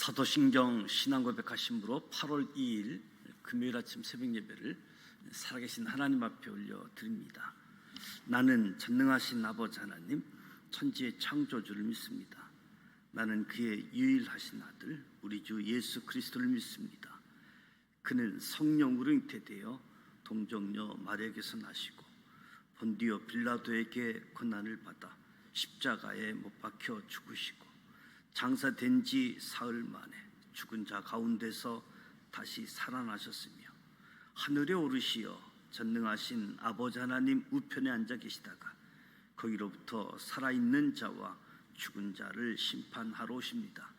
사도신경 신앙고백 하심으로 8월 2일 금요일 아침 새벽 예배를 살아계신 하나님 앞에 올려드립니다. 나는 전능하신 아버지 하나님, 천지의 창조주를 믿습니다. 나는 그의 유일하신 아들 우리 주 예수 그리스도를 믿습니다. 그는 성령으로 잉태되어 동정녀 마리아에게서 나시고 본디오 빌라도에게 고난을 받아 십자가에 못 박혀 죽으시고 장사된 지 사흘 만에 죽은 자 가운데서 다시 살아나셨으며 하늘에 오르시어 전능하신 아버지 하나님 우편에 앉아 계시다가 거기로부터 살아있는 자와 죽은 자를 심판하러 오십니다.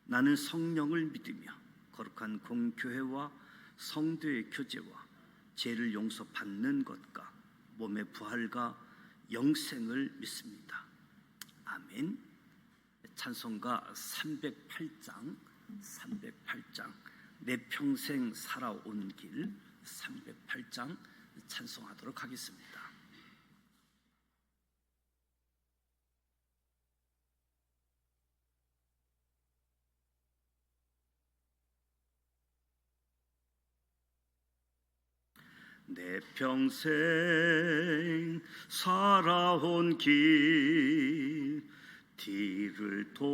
나는 성령을 믿으며 거룩한 공교회와 성도의 교제와 죄를 용서받는 것과 몸의 부활과 영생을 믿습니다. 아멘. 찬송가 308장 내 평생 살아온 길 308장 찬송하도록 하겠습니다. 내 평생 살아온 길 뒤를 돌아보니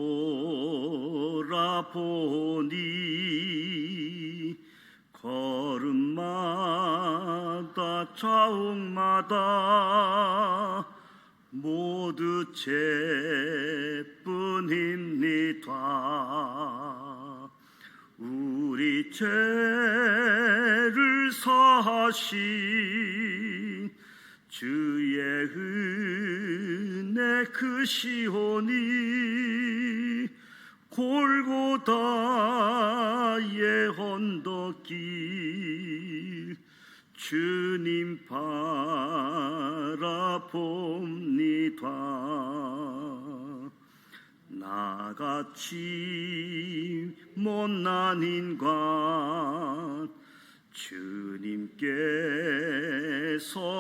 걸음마다 자옥마다 모두 죄뿐입니다. 우리 죄를 사하신 주의 은혜 크시오니 골고다의 언덕길 주님 바라봅니다. 나같이 못난 인간 주님께서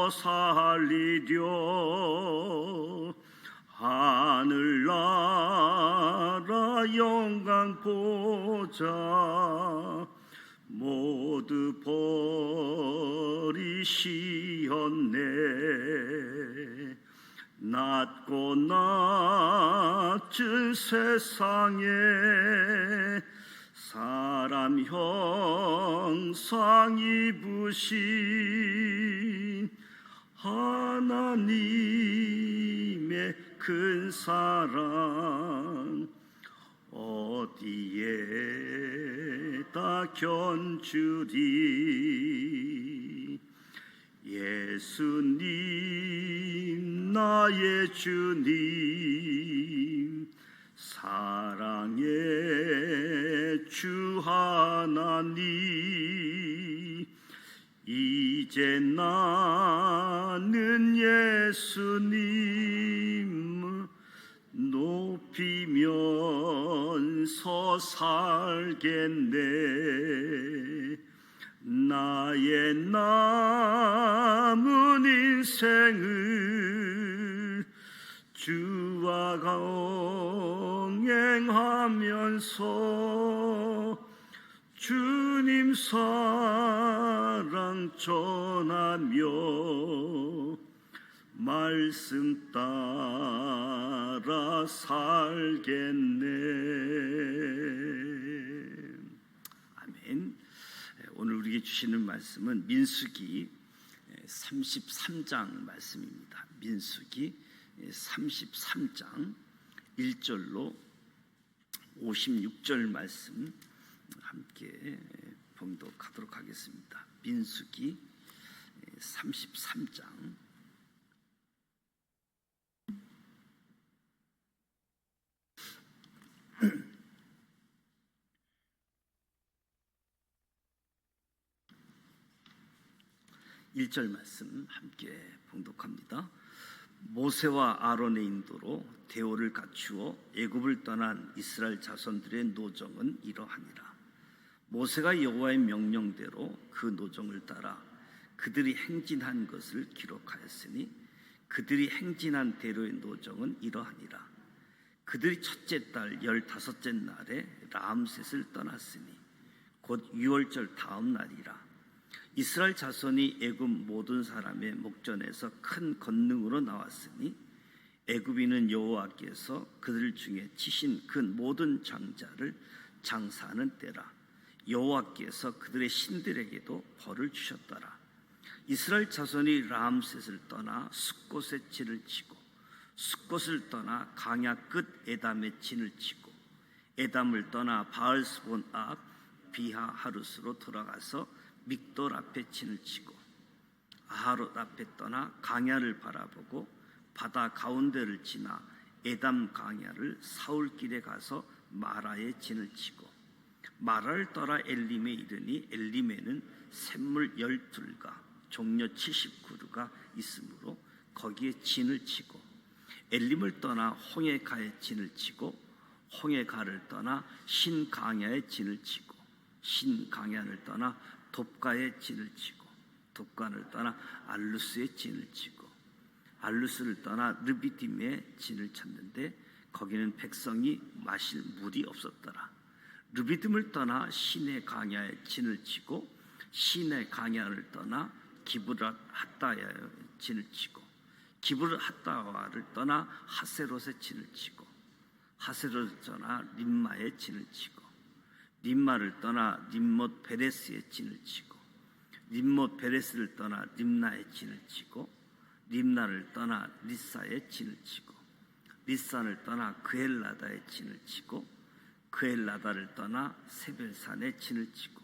살리려 하늘나라 영광 보자 모두 버리시었네. 낮고 낮은 세상에 사람 형상 입으신 하나님의 큰 사랑 어디에다 견주리. 예수님 나의 주님 사랑의 주 하나님 이제 나는 예수님 높이면서 살겠네. 나의 남은 인생을 주와 동행하면서 주님 사랑 전하며 말씀 따라 살겠네. 아멘. 오늘 우리에게 주시는 말씀은 민수기 33장 말씀입니다. 민수기 33장 1절로 56절 말씀 함께 봉독하도록 하겠습니다. 민수기 33장 1절 말씀 함께 봉독합니다. 모세와 아론의 인도로 대오를 갖추어 애굽을 떠난 이스라엘 자손들의 노정은 이러하니라. 모세가 여호와의 명령대로 그 노정을 따라 그들이 행진한 것을 기록하였으니 그들이 행진한 대로의 노정은 이러하니라. 그들이 첫째 달 15째 날에 람셋을 떠났으니 곧 유월절 다음 날이라. 이스라엘 자손이 애굽 모든 사람의 목전에서 큰 권능으로 나왔으니 애굽인은 여호와께서 그들 중에 치신 그 모든 장자를 장사하는 때라. 여호와께서 그들의 신들에게도 벌을 주셨더라. 이스라엘 자손이 람셋을 떠나 숫곳에 진을 치고 숫곳을 떠나 강야 끝 에담에 진을 치고 에담을 떠나 바알스본 앞 비하하루스로 돌아가서 믹돌 앞에 진을 치고 아하롯 앞에 떠나 강야를 바라보고 바다 가운데를 지나 에담 강야를 사울길에 가서 마라에 진을 치고 마라를 떠나 엘림에 이르니 엘림에는 샘물 12가 종려 70그루가 있으므로 거기에 진을 치고 엘림을 떠나 홍해가에 진을 치고 홍해가를 떠나 신강야에 진을 치고 신강야를 떠나 돕가에 진을 치고 돕가를 떠나 알루스에 진을 치고 알루스를 떠나 르비딤에 진을 쳤는데 거기는 백성이 마실 물이 없었더라. 르비딤을 떠나 시내 강야에 진을 치고 시내 강야를 떠나 기브랏 핫다야에 진을 치고 기브랏 핫다와를 떠나 하세롯에 진을 치고 하세롯을 떠나 림마에 진을 치고 림마를 떠나 림못 베레스에 진을 치고 림못 베레스를 떠나 림나에 진을 치고 림나를 떠나 리사에 진을 치고 리사를 떠나 그엘라다에 진을 치고 그엘라다를 떠나 세벨산에 진을 치고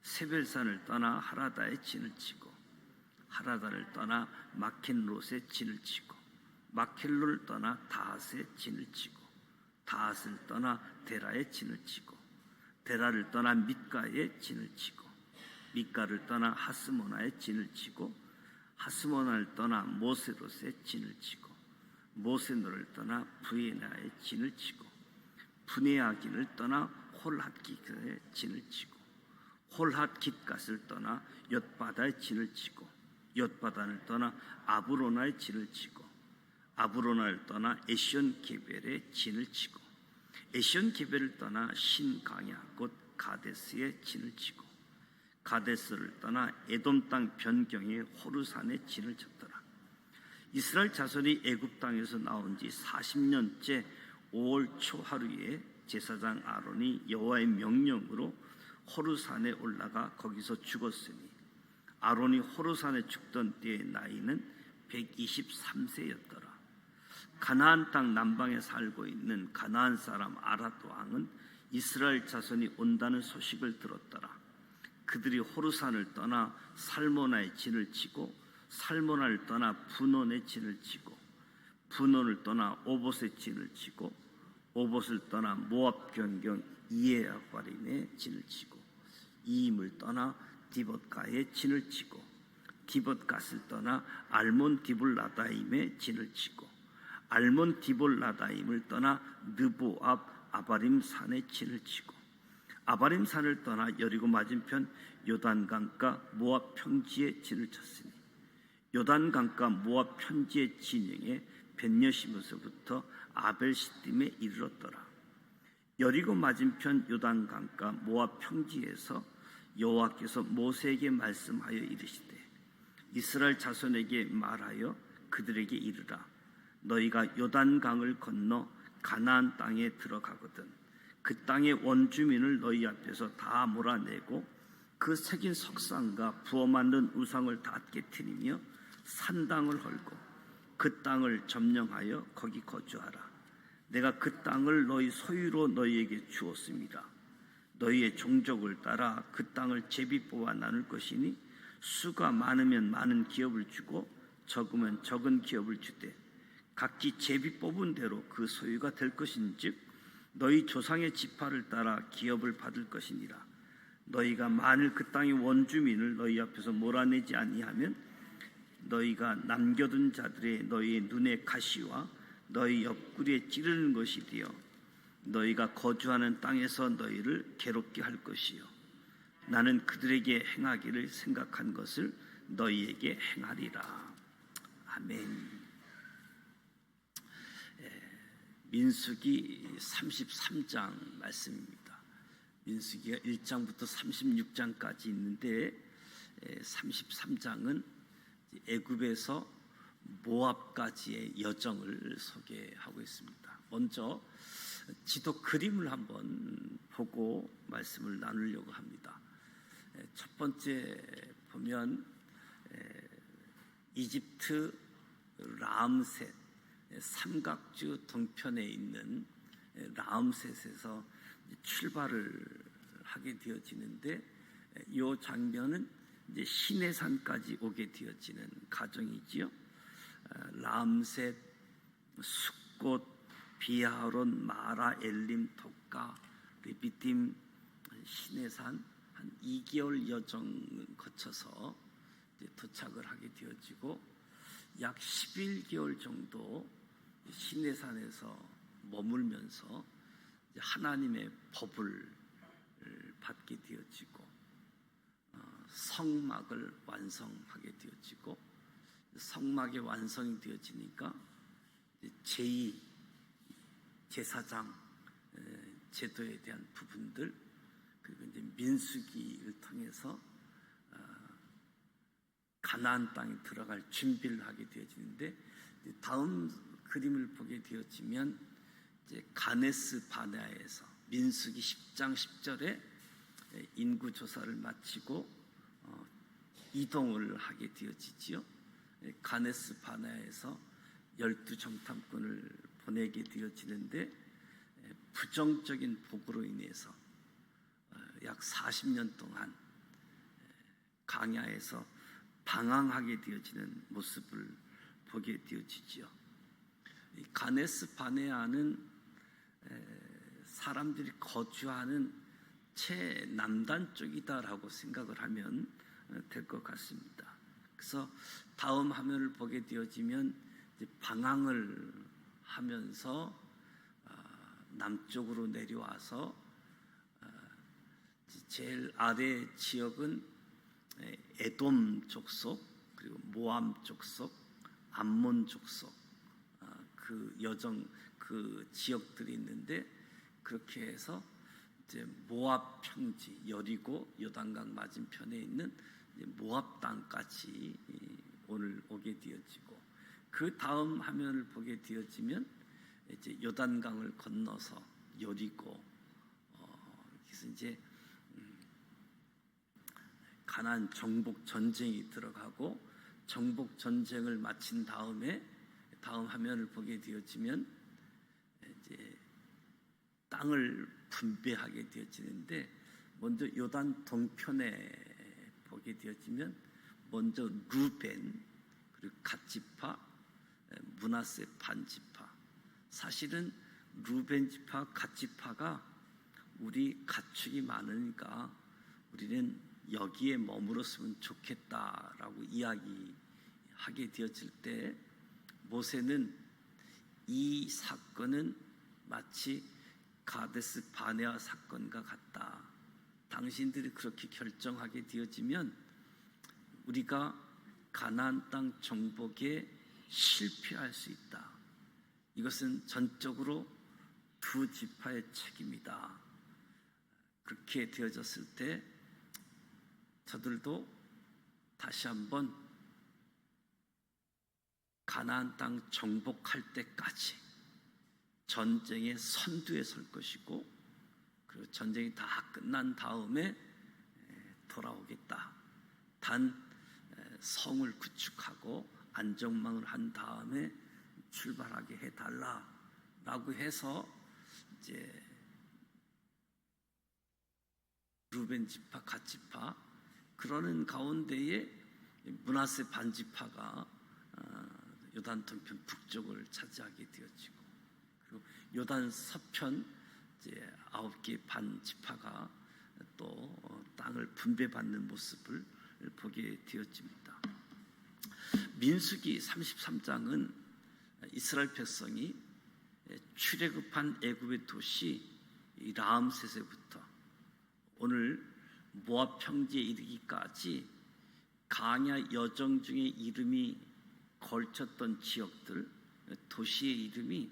세벨산을 떠나 하라다에 진을 치고 하라다를 떠나 마켄롯에 진을 치고 마켄롯을 떠나 다핫에 진을 치고 다핫을 떠나 데라에 진을 치고 데라를 떠나 mit가에 진을 치고 mit가를 떠나 하스모나에 진을 치고 하스모나를 떠나 모세롯에 진을 치고 모세노를 떠나 부에나에 진을 치고 부네아긴을 떠나 홀핫깃에 진을 치고 홀핫깃갓을 떠나 엿바다에 진을 치고 엿바다를 떠나 아브로나에 진을 치고 아브로나를 떠나 에시온게벨에 진을 치고 에시온게벨을 떠나 신강야 곧 가데스에 진을 치고 가데스를 떠나 에돔 땅 변경의 호르산에 진을 쳤더라. 이스라엘 자손이 애굽 땅에서 나온 지 40년째 5월 초 하루에 제사장 아론이 여호와의 명령으로 호르산에 올라가 거기서 죽었으니 아론이 호르산에 죽던 때의 나이는 123세였더라. 가나안 땅 남방에 살고 있는 가나안 사람 아랏 왕은 이스라엘 자손이 온다는 소식을 들었더라. 그들이 호르산을 떠나 살모나에 진을 치고 살모나를 떠나 분온에 진을 치고 분온을 떠나 오봇에 진을 치고 오봇을 떠나 모압 경경 이에아바림에 진을 치고 이임을 떠나 디봇가에 진을 치고 디봇갓을 떠나 알몬 디볼라다임에 진을 치고 알몬 디볼라다임을 떠나 느보 앞 아바림 산에 진을 치고 아바림 산을 떠나 여리고 맞은편 요단강가 모압 평지에 진을 쳤으니 요단강가 모압 평지의 진영에 벳여시므서부터 아벨시딤에 이르렀더라. 여리고 맞은편 요단강가 모압 평지에서 여호와께서 모세에게 말씀하여 이르시되 이스라엘 자손에게 말하여 그들에게 이르라. 너희가 요단강을 건너 가나안 땅에 들어가거든 그 땅의 원주민을 너희 앞에서 다 몰아내고 그 새긴 석상과 부어 만든 우상을 다 깨트리며 산당을 헐고 그 땅을 점령하여 거기 거주하라. 내가 그 땅을 너희 소유로 너희에게 주었습니다. 너희의 종족을 따라 그 땅을 제비 뽑아 나눌 것이니 수가 많으면 많은 기업을 주고 적으면 적은 기업을 주되 각기 제비 뽑은 대로 그 소유가 될 것인즉 너희 조상의 지파를 따라 기업을 받을 것이니라. 너희가 만일 그 땅의 원주민을 너희 앞에서 몰아내지 아니하면 너희가 남겨둔 자들의 너희의 눈의 가시와 너희 옆구리에 찌르는 것이 되어 너희가 거주하는 땅에서 너희를 괴롭게 할 것이요 나는 그들에게 행하기를 생각한 것을 너희에게 행하리라. 아멘. 민수기 33장 말씀입니다. 민수기가 1장부터 36장까지 있는데 33장은 애굽에서 모압까지의 여정을 소개하고 있습니다. 먼저 지도 그림을 한번 보고 말씀을 나누려고 합니다. 첫 번째 보면 이집트 라암셋, 삼각주 동편에 있는 라암셋에서 출발을 하게 되어지는데, 이 장면은 이제 시내산까지 오게 되어지는 과정이지요. 라암셋, 숫곳, 비하론, 마라, 엘림, 독가, 리비딤, 시내산 한 2개월 여정을 거쳐서 이제 도착을 하게 되어지고, 약 11개월 정도 시내산에서 머물면서 하나님의 법을 받게 되어지고, 성막을 완성하게 되어지고, 성막이 완성이 되어지니까 제2 제사장 제도에 대한 부분들, 그리고 이제 민수기를 통해서 가나안 땅에 들어갈 준비를 하게 되어지는데, 다음 그림을 보게 되어지면 이제 가네스 바네아에서 민수기 10장 10절에 인구 조사를 마치고 이동을 하게 되어지지요. 가네스 바네아에서 12정탐꾼을 보내게 되어지는데, 부정적인 복으로 인해서 약 40년 동안 광야에서 방황하게 되어지는 모습을 보게 되어지지요. 가네스 바네아는 사람들이 거주하는 최남단 쪽이다라고 생각을 하면 될 것 같습니다. 그래서 다음 화면을 보게 되어지면 방황을 하면서 남쪽으로 내려와서 제일 아래 지역은 에돔 족속, 그리고 모압 족속, 암몬 족속, 그 여정 그 지역들이 있는데, 그렇게 해서 이제 모압 평지, 여리고 요단강 맞은편에 있는 모압 땅까지 오늘 오게 되어지고, 그 다음 화면을 보게 되어지면 이제 요단강을 건너서 여리고, 그래서 이제 가나안 정복 전쟁이 들어가고, 정복 전쟁을 마친 다음에 다음 화면을 보게 되어지면 이제 땅을 분배하게 되어지는데, 먼저 요단 동편에 보게 되어지면 먼저 루벤, 그리고 갓지파, 므낫세 반지파. 사실은 루벤 지파, 갓지파가 우리 가축이 많으니까 우리는 여기에 머물렀으면 좋겠다라고 이야기하게 되어질 때, 모세는 이 사건은 마치 가데스 바네아 사건과 같다. 당신들이 그렇게 결정하게 되어지면 우리가 가나안 땅 정복에 실패할 수 있다. 이것은 전적으로 두 지파의 책임이다. 그렇게 되어졌을 때 저들도 다시 한번 가나안 땅 정복할 때까지 전쟁의 선두에 설 것이고, 그리고 전쟁이 다 끝난 다음에 돌아오겠다. 단 성을 구축하고 안정망을 한 다음에 출발하게 해달라라고 해서 이제 루벤 지파, 갓 지파, 그러는 가운데에 므낫세 반지파가 요단 동편 북쪽을 차지하게 되어지고, 그리고 요단 서편 이제 9개 반 지파가 또 땅을 분배받는 모습을 보게 되어집니다. 민수기 33장은 이스라엘 백성이 출애굽한 애굽의 도시 라암셋에부터 오늘 모압 평지에 이르기까지 광야 여정 중에 이름이 걸쳤던 지역들, 도시의 이름이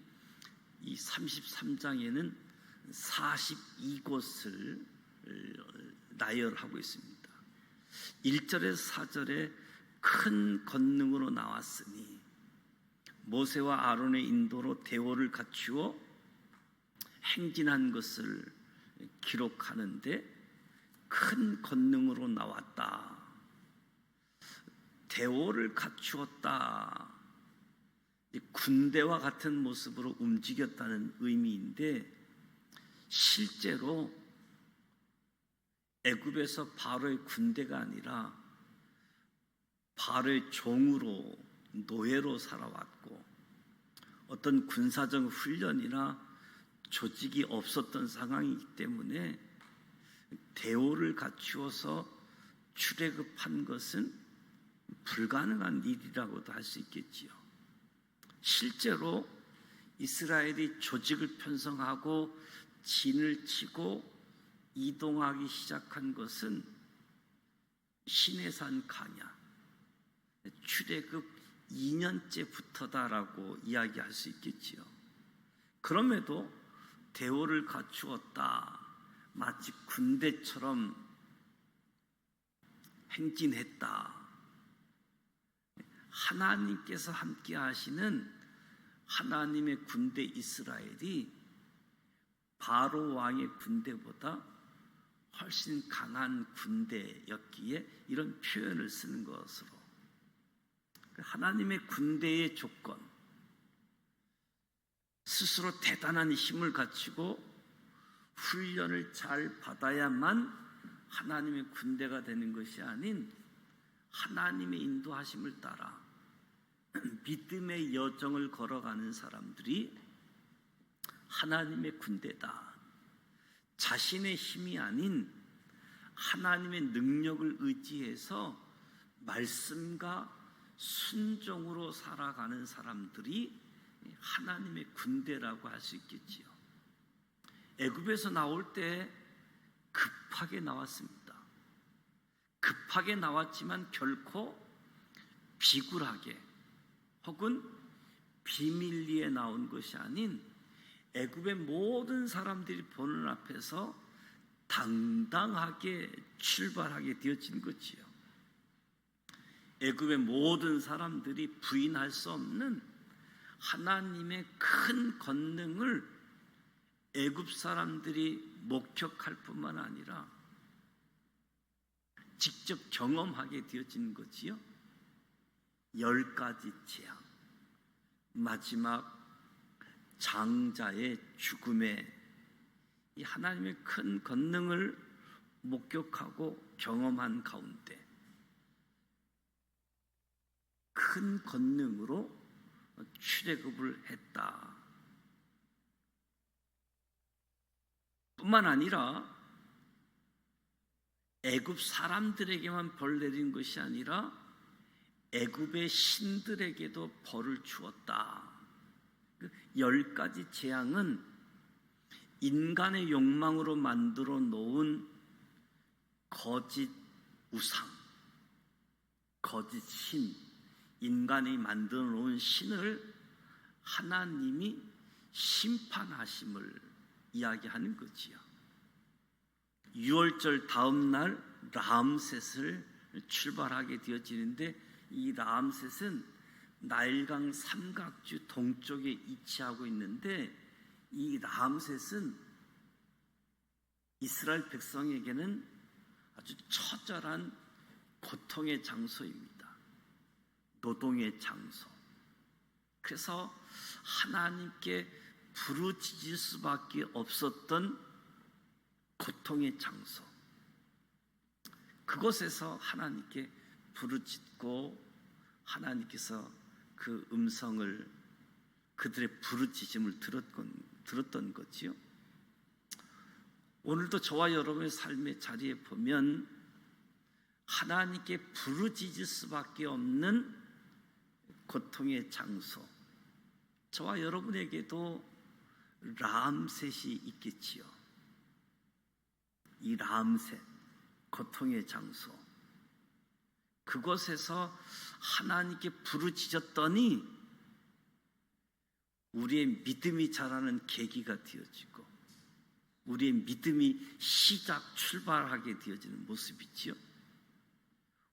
이 33장에는 42곳을 나열하고 있습니다. 1절에서 4절에 큰 권능으로 나왔으니 모세와 아론의 인도로 대오를 갖추어 행진한 것을 기록하는데 큰 권능으로 나왔다. 대오를 갖추었다. 군대와 같은 모습으로 움직였다는 의미인데 실제로 애굽에서 바로의 군대가 아니라 바로의 종으로 노예로 살아왔고 어떤 군사적 훈련이나 조직이 없었던 상황이기 때문에 대오를 갖추어서 출애굽한 것은 불가능한 일이라고도 할 수 있겠지요. 실제로 이스라엘이 조직을 편성하고 진을 치고 이동하기 시작한 것은 시내산 광야 출애굽 2년째부터다라고 이야기할 수 있겠지요. 그럼에도 대오를 갖추었다. 마치 군대처럼 행진했다. 하나님께서 함께 하시는 하나님의 군대 이스라엘이 바로 왕의 군대보다 훨씬 강한 군대였기에 이런 표현을 쓰는 것으로 하나님의 군대의 조건, 스스로 대단한 힘을 갖추고 훈련을 잘 받아야만 하나님의 군대가 되는 것이 아닌 하나님의 인도하심을 따라 믿음의 여정을 걸어가는 사람들이 하나님의 군대다. 자신의 힘이 아닌 하나님의 능력을 의지해서 말씀과 순종으로 살아가는 사람들이 하나님의 군대라고 할 수 있겠지요. 애굽에서 나올 때 급하게 나왔습니다. 급하게 나왔지만 결코 비굴하게 혹은 비밀리에 나온 것이 아닌 애굽의 모든 사람들이 보는 앞에서 당당하게 출발하게 되어진 거지요. 애굽의 모든 사람들이 부인할 수 없는 하나님의 큰 권능을 애굽 사람들이 목격할 뿐만 아니라 직접 경험하게 되어진 거지요. 10가지 재앙, 마지막 장자의 죽음에 이 하나님의 큰 권능을 목격하고 경험한 가운데 큰 권능으로 출애굽을 했다. 뿐만 아니라 애굽 사람들에게만 벌 내린 것이 아니라 애굽의 신들에게도 벌을 주었다. 10가지 재앙은 인간의 욕망으로 만들어 놓은 거짓 우상, 거짓 신, 인간이 만들어 놓은 신을 하나님이 심판하심을 이야기하는 거지요. 6월절 다음 날 람셋을 출발하게 되어지는데 이 람셋은 나일강 삼각주 동쪽에 위치하고 있는데 이 람셋은 이스라엘 백성에게는 아주 처절한 고통의 장소입니다. 노동의 장소. 그래서 하나님께 부르짖을 수밖에 없었던 고통의 장소. 그곳에서 하나님께 부르짖고 하나님께서 그 음성을 그들의 부르짖음을 들었던 거지요. 오늘도 저와 여러분의 삶의 자리에 보면 하나님께 부르짖을 수밖에 없는 고통의 장소, 저와 여러분에게도 람셋이 있겠지요. 이 람셋, 고통의 장소, 그곳에서 하나님께 부르짖었더니 우리의 믿음이 자라는 계기가 되어지고 우리의 믿음이 출발하게 되어지는 모습이지요.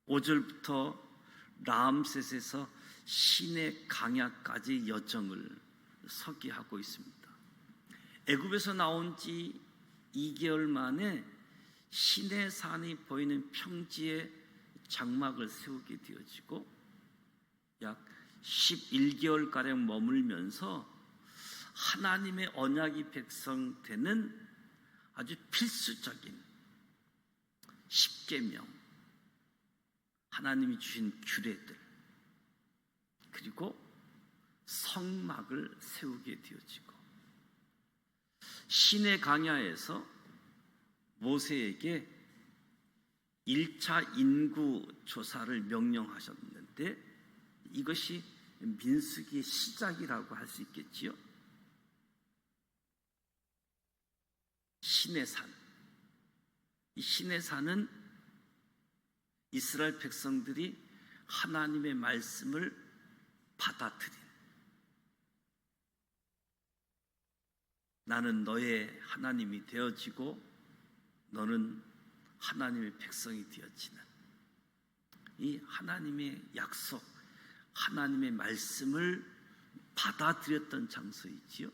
5절부터 라암셋에서 신의 강야까지 여정을 서기하고 있습니다. 애굽에서 나온 지 2개월 만에 시내산이 보이는 평지에 장막을 세우게 되어지고 약 11개월가량 머물면서 하나님의 언약이 백성되는 아주 필수적인 10계명, 하나님이 주신 규례들, 그리고 성막을 세우게 되어지고 시내 강야에서 모세에게 1차 인구 조사를 명령하셨는데 이것이 민수기의 시작이라고 할 수 있겠지요. 시내산, 이 시내산은 이스라엘 백성들이 하나님의 말씀을 받아들인, 나는 너의 하나님이 되어지고 너는 하나님의 백성이 되어지는 이 하나님의 약속, 하나님의 말씀을 받아들였던 장소이지요.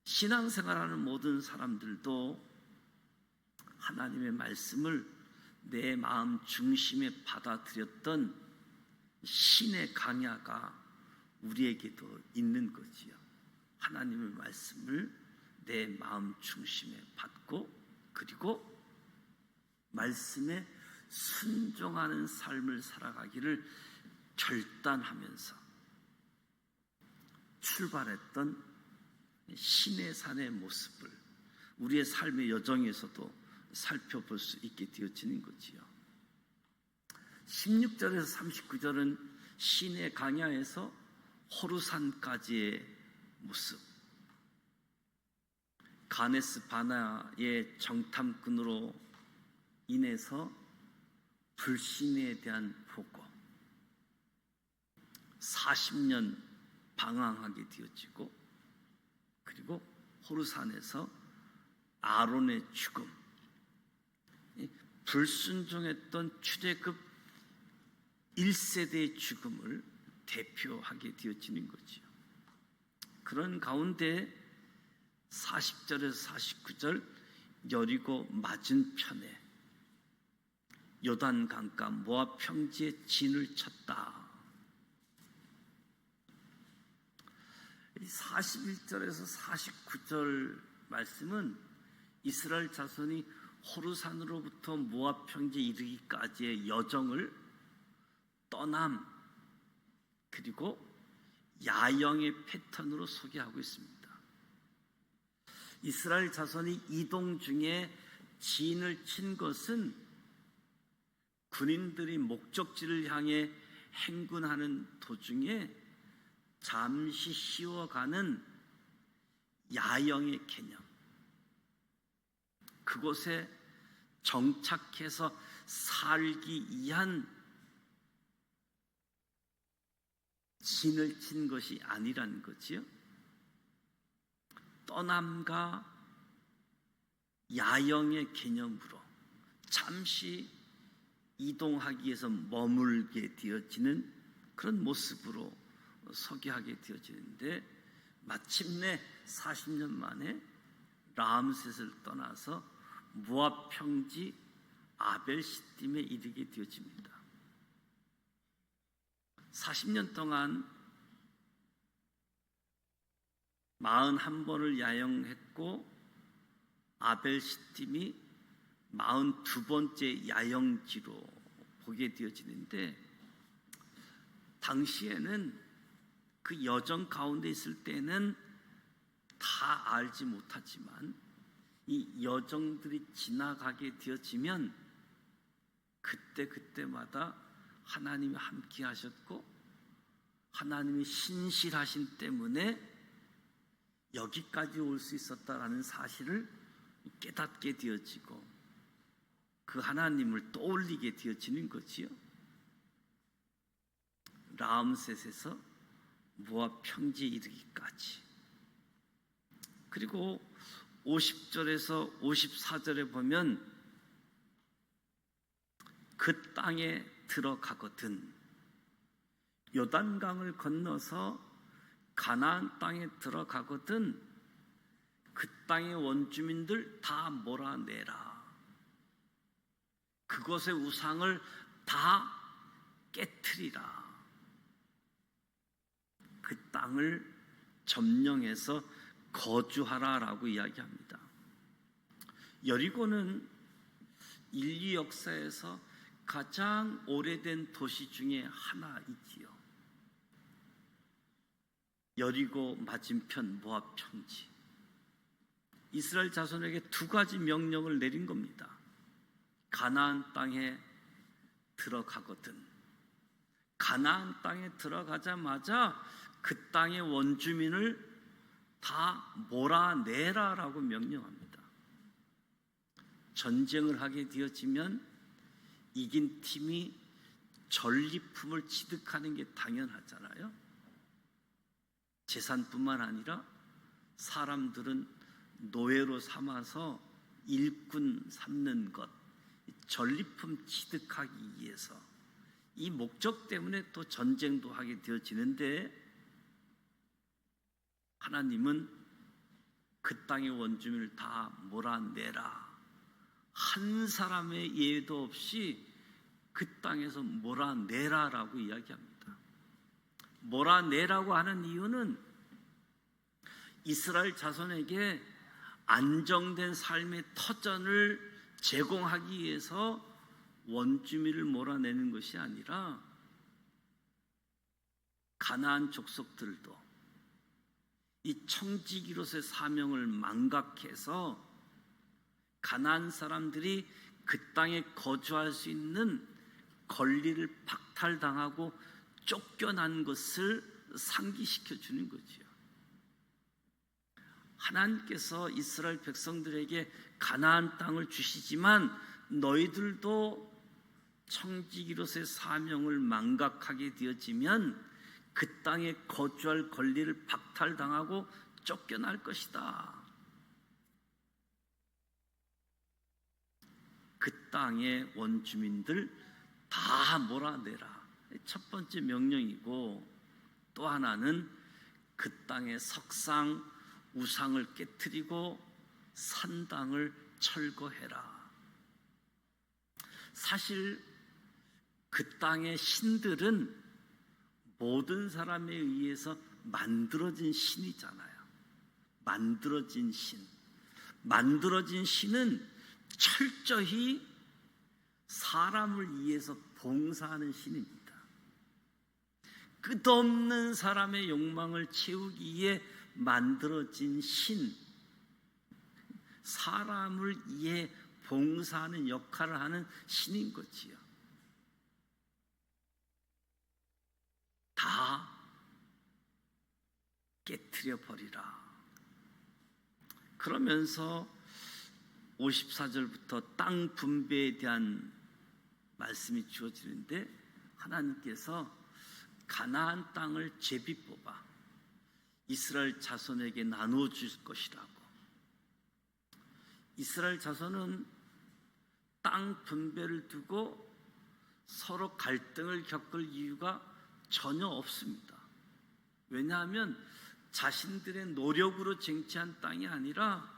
신앙생활하는 모든 사람들도 하나님의 말씀을 내 마음 중심에 받아들였던 신의 강야가 우리에게도 있는 거지요. 하나님의 말씀을 내 마음 중심에 받고 그리고 말씀에 순종하는 삶을 살아가기를 결단하면서 출발했던 시내산의 모습을 우리의 삶의 여정에서도 살펴볼 수 있게 되어지는 거지요. 16절에서 39절은 시내 강야에서 호르산까지의 모습, 가네스 바나의 정탐꾼으로 인해서 불신에 대한 보고 40년 방황하게 되어지고 그리고 호르산에서 아론의 죽음, 불순종했던 출애굽 1세대의 죽음을 대표하게 되어지는 거지요. 그런 가운데 40절에서 49절 여리고 맞은편에 요단 강가 모압 평지에 진을 쳤다. 41절에서 49절 말씀은 이스라엘 자손이 호르산으로부터 모압 평지에 이르기까지의 여정을 떠남 그리고 야영의 패턴으로 소개하고 있습니다. 이스라엘 자손이 이동 중에 진을 친 것은 군인들이 목적지를 향해 행군하는 도중에 잠시 쉬어가는 야영의 개념, 그곳에 정착해서 살기 위한 진을 친 것이 아니라는 거지요. 떠남과 야영의 개념으로 잠시 이동하기 위해서 머물게 되어지는 그런 모습으로 소개하게 되어지는데 마침내 40년 만에 라암셋을 떠나서 모압 평지 아벨시딤에 이르게 되어집니다. 40년 동안 41번을 야영했고 아벨시딤이 42번째 야영지로 보게 되어지는데 당시에는 그 여정 가운데 있을 때는 다 알지 못하지만 이 여정들이 지나가게 되어지면 그때마다 하나님이 함께 하셨고 하나님이 신실하신 때문에 여기까지 올 수 있었다라는 사실을 깨닫게 되어지고 그 하나님을 떠올리게 되어지는 거지요. 라암셋에서 모압 평지에 이르기까지. 그리고 50절에서 54절에 보면 그 땅에 들어가거든, 요단강을 건너서 가나안 땅에 들어가거든 그 땅의 원주민들 다 몰아내라. 그곳의 우상을 다 깨트리라. 그 땅을 점령해서 거주하라라고 이야기합니다. 여리고는 인류 역사에서 가장 오래된 도시 중에 하나이지요. 여리고 맞은편 모압 평지. 이스라엘 자손에게 두 가지 명령을 내린 겁니다. 가나안 땅에 들어가거든. 가나안 땅에 들어가자마자 그 땅의 원주민을 다 몰아내라라고 명령합니다. 전쟁을 하게 되어지면 이긴 팀이 전리품을 취득하는 게 당연하잖아요. 재산뿐만 아니라 사람들은 노예로 삼아서 일꾼 삼는 것, 전리품 취득하기 위해서, 이 목적 때문에 또 전쟁도 하게 되어지는데, 하나님은 그 땅의 원주민을 다 몰아내라. 한 사람의 예도 없이 그 땅에서 몰아내라라고 이야기합니다. 몰아내라고 하는 이유는 이스라엘 자손에게 안정된 삶의 터전을 제공하기 위해서 원주민을 몰아내는 것이 아니라, 가나안 족속들도 이 청지기로서의 사명을 망각해서 가나안 사람들이 그 땅에 거주할 수 있는 권리를 박탈당하고 쫓겨난 것을 상기시켜 주는 거지요. 하나님께서 이스라엘 백성들에게 가나안 땅을 주시지만 너희들도 청지기로서의 사명을 망각하게 되어지면 그 땅에 거주할 권리를 박탈당하고 쫓겨날 것이다. 그 땅의 원주민들 다 몰아내라. 첫 번째 명령이고, 또 하나는 그 땅의 석상, 우상을 깨트리고 산당을 철거해라. 사실 그 땅의 신들은 모든 사람에 의해서 만들어진 신이잖아요. 만들어진 신. 만들어진 신은 철저히 사람을 위해서 봉사하는 신입니다. 끝없는 사람의 욕망을 채우기 위해 만들어진 신, 사람을 위해 봉사하는 역할을 하는 신인 거지요. 다 깨트려 버리라. 그러면서 54절부터 땅 분배에 대한 말씀이 주어지는데, 하나님께서 가나안 땅을 제비 뽑아 이스라엘 자손에게 나누어 줄 것이라고. 이스라엘 자손은 땅 분배를 두고 서로 갈등을 겪을 이유가 전혀 없습니다. 왜냐하면 자신들의 노력으로 쟁취한 땅이 아니라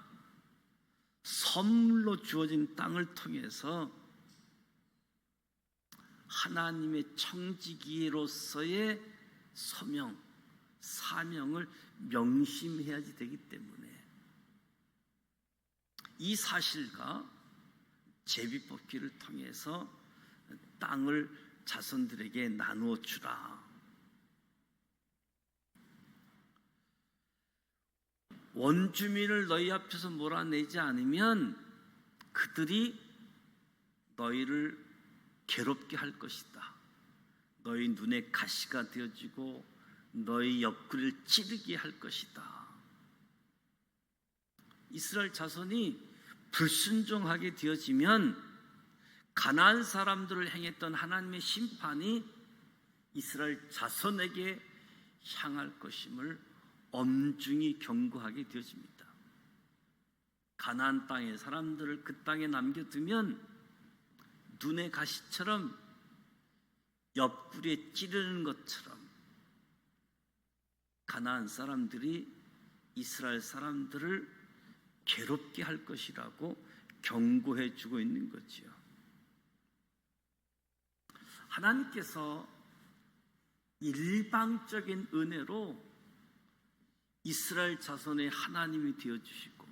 선물로 주어진 땅을 통해서 하나님의 청지기로서의 소명, 사명을 명심해야지 되기 때문에 이 사실과 제비뽑기를 통해서 땅을 자손들에게 나누어 주라. 원주민을 너희 앞에서 몰아내지 않으면 그들이 너희를 괴롭게 할 것이다. 너희 눈에 가시가 되어지고 너희 옆구리를 찌르게 할 것이다. 이스라엘 자손이 불순종하게 되어지면 가나안 사람들을 행했던 하나님의 심판이 이스라엘 자손에게 향할 것임을 엄중히 경고하게 되어집니다. 가나안 땅의 사람들을 그 땅에 남겨두면 눈의 가시처럼 옆구리에 찌르는 것처럼 가나안 사람들이 이스라엘 사람들을 괴롭게 할 것이라고 경고해 주고 있는 거지요. 하나님께서 일방적인 은혜로 이스라엘 자손의 하나님이 되어주시고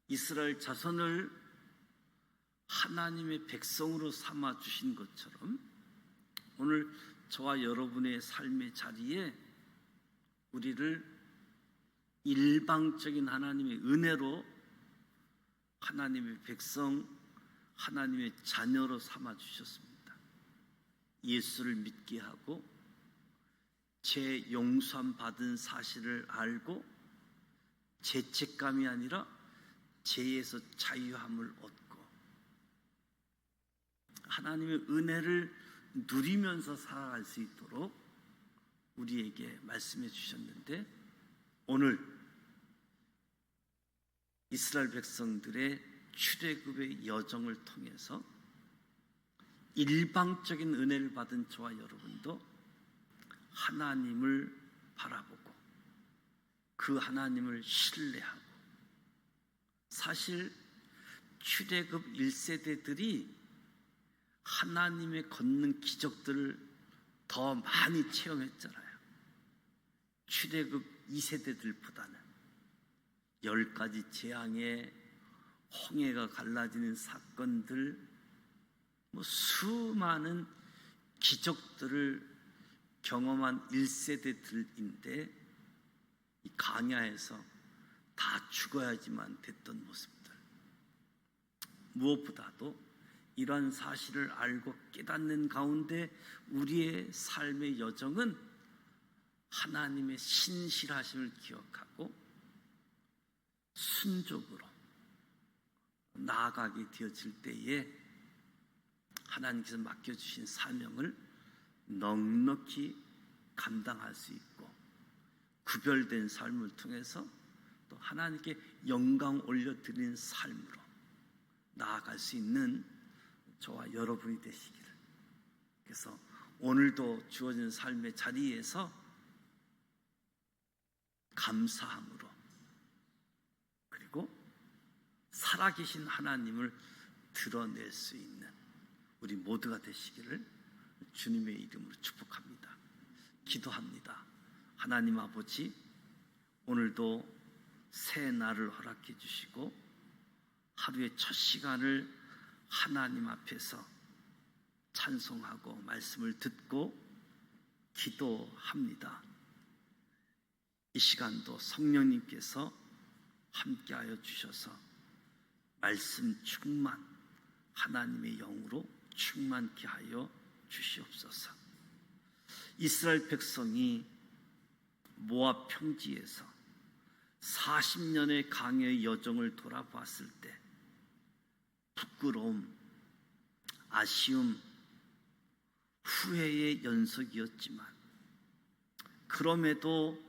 이스라엘 자손을 하나님의 백성으로 삼아주신 것처럼 오늘 저와 여러분의 삶의 자리에 우리를 일방적인 하나님의 은혜로 하나님의 백성, 하나님의 자녀로 삼아주셨습니다. 예수를 믿게 하고 죄 용서함 받은 사실을 알고 죄책감이 아니라 죄에서 자유함을 얻고 하나님의 은혜를 누리면서 살아갈 수 있도록 우리에게 말씀해 주셨는데 오늘 이스라엘 백성들의 출애굽의 여정을 통해서 일방적인 은혜를 받은 저와 여러분도 하나님을 바라보고 그 하나님을 신뢰하고 사실 출애굽 1세대들이 하나님의 걷는 기적들을 더 많이 체험했잖아요. 출애굽 2세대들보다는 10가지 재앙에 홍해가 갈라지는 사건들 수많은 기적들을 경험한 1세대들인데 이 광야에서 다 죽어야지만 됐던 모습들 무엇보다도 이러한 사실을 알고 깨닫는 가운데 우리의 삶의 여정은 하나님의 신실하심을 기억하고 순종으로 나아가게 되어질 때에 하나님께서 맡겨주신 사명을 넉넉히 감당할 수 있고 구별된 삶을 통해서 또 하나님께 영광 올려드리는 삶으로 나아갈 수 있는 저와 여러분이 되시기를. 그래서 오늘도 주어진 삶의 자리에서 감사함으로 그리고 살아계신 하나님을 드러낼 수 있는 우리 모두가 되시기를 주님의 이름으로 축복합니다. 기도합니다. 하나님 아버지, 오늘도 새 날을 허락해 주시고 하루의 첫 시간을 하나님 앞에서 찬송하고 말씀을 듣고 기도합니다. 이 시간도 성령님께서 함께하여 주셔서 말씀 충만, 하나님의 영으로 충만케 하여 주시옵소서. 이스라엘 백성이 모압 평지에서 40년의 강의 여정을 돌아봤을 때 부끄러움, 아쉬움, 후회의 연속이었지만 그럼에도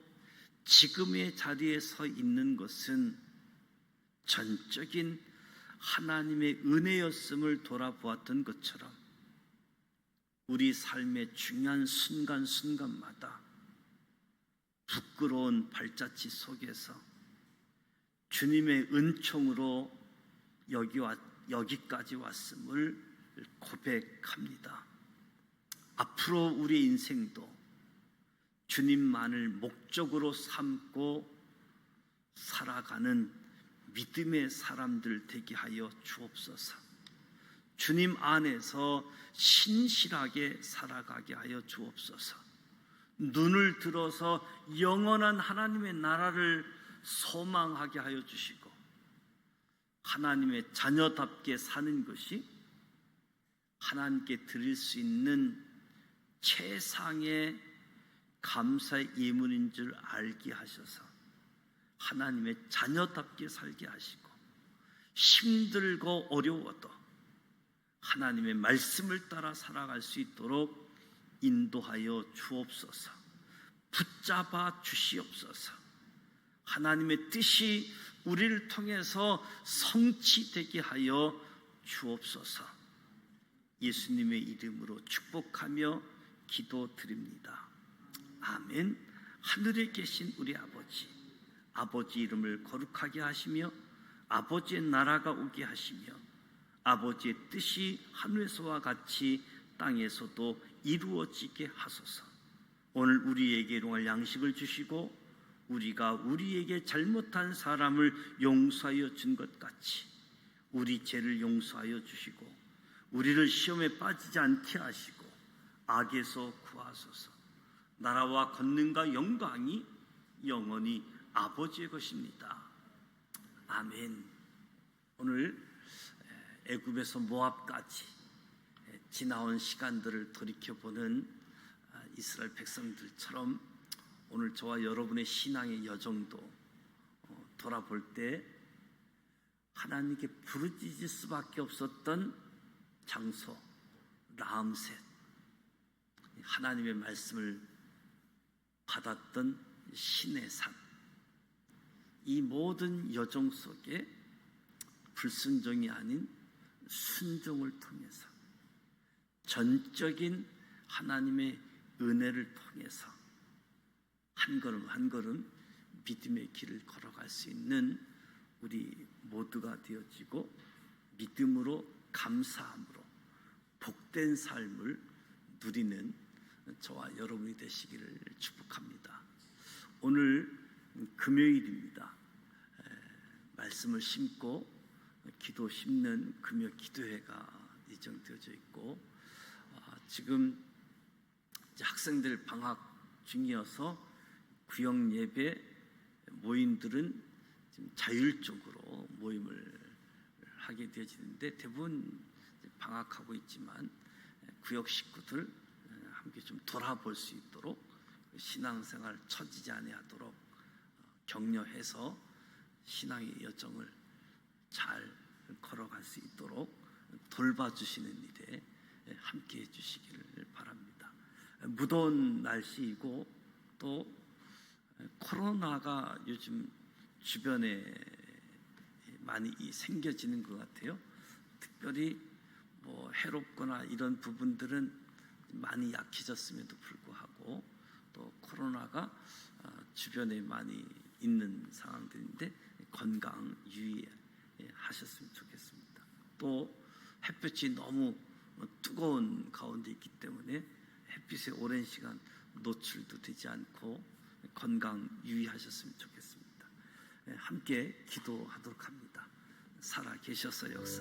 지금의 자리에 서 있는 것은 전적인 하나님의 은혜였음을 돌아보았던 것처럼 우리 삶의 중요한 순간순간마다 부끄러운 발자취 속에서 주님의 은총으로 여기까지 왔음을 고백합니다. 앞으로 우리 인생도 주님만을 목적으로 삼고 살아가는 믿음의 사람들 되게 하여 주옵소서. 주님 안에서 신실하게 살아가게 하여 주옵소서. 눈을 들어서 영원한 하나님의 나라를 소망하게 하여 주시고 하나님의 자녀답게 사는 것이 하나님께 드릴 수 있는 최상의 감사의 예물인 줄 알게 하셔서 하나님의 자녀답게 살게 하시고 힘들고 어려워도 하나님의 말씀을 따라 살아갈 수 있도록 인도하여 주옵소서. 붙잡아 주시옵소서. 하나님의 뜻이 우리를 통해서 성취되게 하여 주옵소서. 예수님의 이름으로 축복하며 기도드립니다. 아멘. 하늘에 계신 우리 아버지, 아버지 이름을 거룩하게 하시며 아버지의 나라가 오게 하시며 아버지의 뜻이 하늘에서와 같이 땅에서도 이루어지게 하소서. 오늘 우리에게 일용할 양식을 주시고 우리가 우리에게 잘못한 사람을 용서하여 준 것 같이 우리 죄를 용서하여 주시고 우리를 시험에 빠지지 않게 하시고 악에서 구하소서. 나라와 권능과 영광이 영원히 아버지의 것입니다. 아멘. 오늘 애굽에서 모압까지 지나온 시간들을 돌이켜보는 이스라엘 백성들처럼 오늘 저와 여러분의 신앙의 여정도 돌아볼 때 하나님께 부르짖을 수밖에 없었던 장소 라암셋, 하나님의 말씀을 받았던 신의 산, 이 모든 여정 속에 불순종이 아닌 순종을 통해서 전적인 하나님의 은혜를 통해서 한 걸음 한 걸음 믿음의 길을 걸어갈 수 있는 우리 모두가 되어지고 믿음으로 감사함으로 복된 삶을 누리는 저와 여러분이 되시기를 축복합니다. 오늘 금요일입니다. 말씀을 심고 기도 심는 금요 기도회가 예정되어져 있고 지금 학생들 방학 중이어서 구역 예배 모임들은 지금 자율적으로 모임을 하게 되어지는데 대부분 방학하고 있지만 구역 식구들 함께 좀 돌아볼 수 있도록 신앙생활 처지지 아니하도록 격려해서 신앙의 여정을 잘 걸어갈 수 있도록 돌봐주시는 일에 함께 해주시기를 바랍니다. 무더운 날씨이고 또 코로나가 요즘 주변에 많이 생겨지는 것 같아요. 특별히 해롭거나 이런 부분들은 많이 약해졌음에도 불구하고 또 코로나가 주변에 많이 있는 상황들인데 건강 유의하셨으면 좋겠습니다. 또 햇볕이 너무 뜨거운 가운데 있기 때문에 햇빛에 오랜 시간 노출도 되지 않고 건강 유의하셨으면 좋겠습니다. 함께 기도하도록 합니다. 살아 계셔서 역사